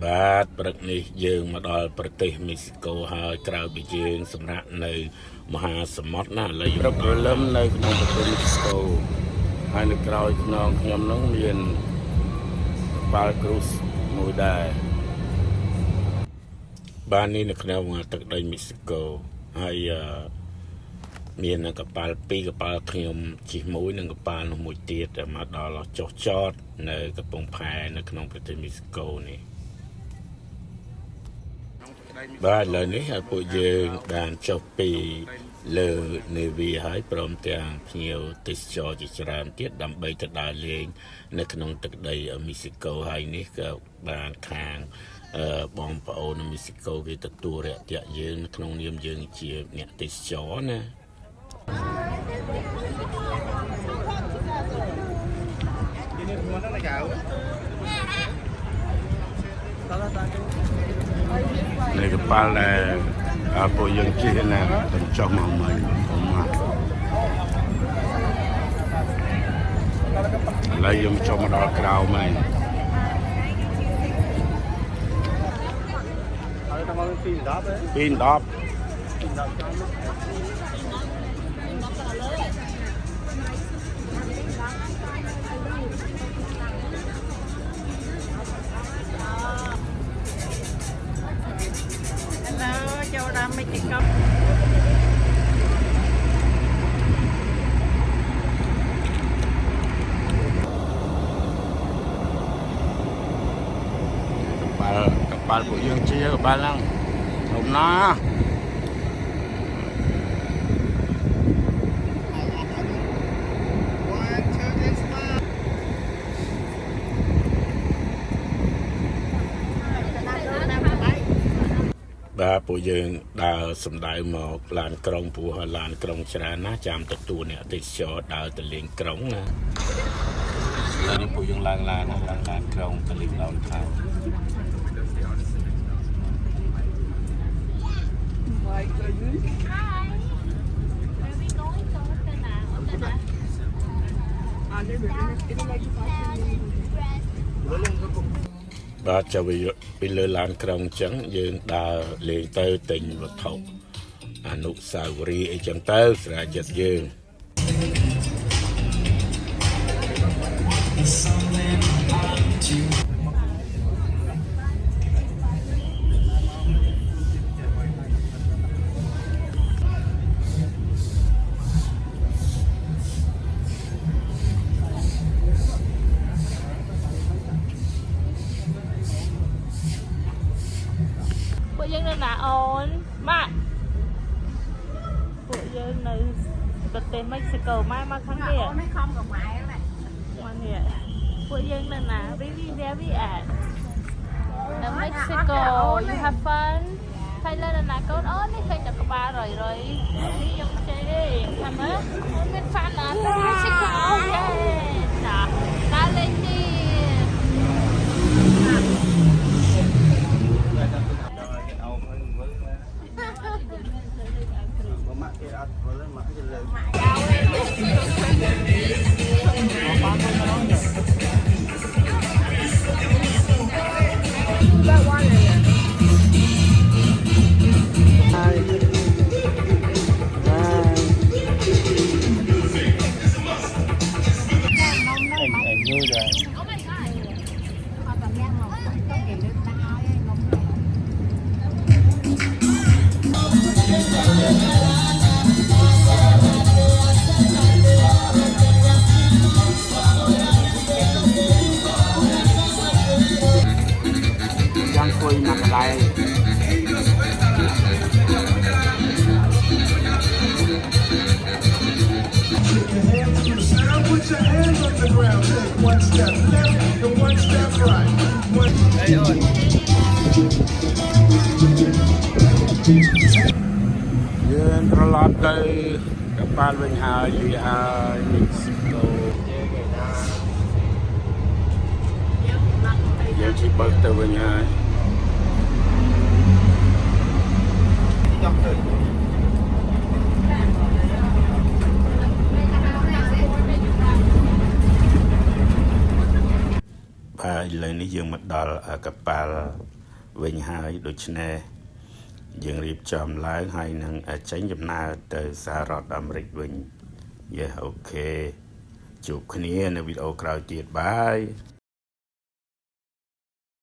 បាទព្រឹកនេះយើងមកដល់ប្រទេសមេស៊ីកូហើយក្រៅពីយើងសម្រាប់នៅមហាសមុទ្រណាឥឡូវព្រឹកព្រលឹមនៅក្នុងប្រទេសមេស៊ីកូហើយនៅក្រោយខ្នងខ្ញុំនោះមានបាល់គ្រូសមួយដែរបាននេះនៅក្នុងទឹកដីមេស៊ីកូហើយមាននឹងកប៉ាល់2កប៉ាល់ខ្ញុំជិះមួយនិងកប៉ាល់នោះមួយទៀតមកដល់ចុះចតនៅកំពង់ផែនៅក្នុងប្រទេសមេស៊ីកូនេះបាទឥឡូវនេះពួកយើងបានចុះពីលើនេវីហើយព្រមទាំងភ្ញៀវទេសចរជាច្រើនទៀតដើម្បីទៅដើរលេងនៅក្នុងទឹកដីមេស៊ីកូហើយនេះក៏បានខាងបងប្អូននៅមេស៊ីកូគេទទួលរាក់ទាក់យើងនៅក្នុងនាមយើងជាអ្នកទេសចរណានៅកប៉ាល់ដែលពួកយើងជិះណាទៅចុះមកមើលមកឥឡូវយើងចុះមកដល់ក្រៅមក2:10ចូលដល់មេស៊ីកូកប៉ាល់ពួកយើងជាកប៉ាល់ហ្នឹងធំណាស់បាទពួកយើងដើរសម្ដៅមកឡានក្រុងព្រោះឡានក្រុងច្រើនណាស់ចាំទទួលអ្នកទេសចរដើរទៅលេងក្រុងណាហើយនេះពួកយើងឡើងឡានក្រុងទៅលេងដល់ខោបាទចូលពីលើឡានក្រុងអញ្ចឹងយើងដើរលេងទៅទិញវត្ថុអនុស្សាវរីយ៍អីចឹងទៅស្រាចិត្តយើងយើងនៅណាអូនម៉ាក់ពួកយើងនៅប្រទេសមេស៊ីកូម៉ែមកខាងនេះអូនមិនខំกับម៉ែហ្នឹងមកនេះពួកយើងនៅណា really very at the Mexico you have fun ហើយលើនៅណាកូនអូននេះឃើញតែក្បាលរយនេះខ្ញុំចេះទេថាមើលអូនមាន fun ណាស់ Mexico យេណាដើរលេងទីយើងត្រឡប់ទៅកប៉ាល់វិញហើយយូរហើយមេស៊ីកូយើងជិះបើកទៅវិញហើយ ឥឡូវនេះយើងមកដល់កប៉ាល់វិញហើយដូច្នេះយើងរៀបចំឡើងហើយនឹងចេញដំណើរទៅសហរដ្ឋអាមេរិកវិញអូខេជួបគ្នានៅវីដេអូក្រោយទៀតបាយ